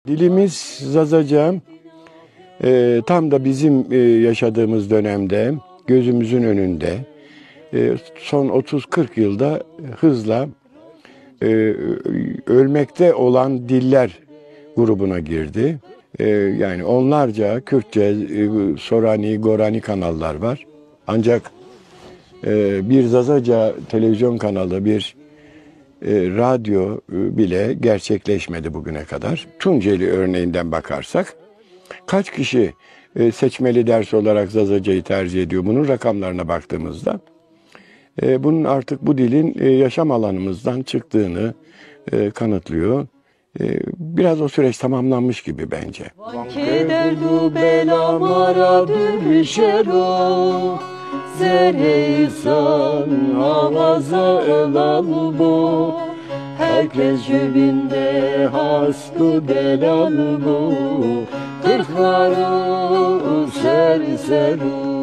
Dilimiz Zazaca tam da bizim yaşadığımız dönemde gözümüzün önünde son 30-40 yılda hızla ölmekte olan diller grubuna girdi. Yani onlarca Kürtçe, Sorani, Gorani kanallar var. Ancak bir Zazaca televizyon kanalı, bir radyo bile gerçekleşmedi bugüne kadar. Tunceli örneğinden bakarsak kaç kişi seçmeli ders olarak Zazaca'yı tercih ediyor? Bunun rakamlarına baktığımızda bunun artık bu dilin yaşam alanımızdan çıktığını kanıtlıyor. Biraz o süreç tamamlanmış gibi bence. Herkes cebinde hastı delal bu, kırkları serseru.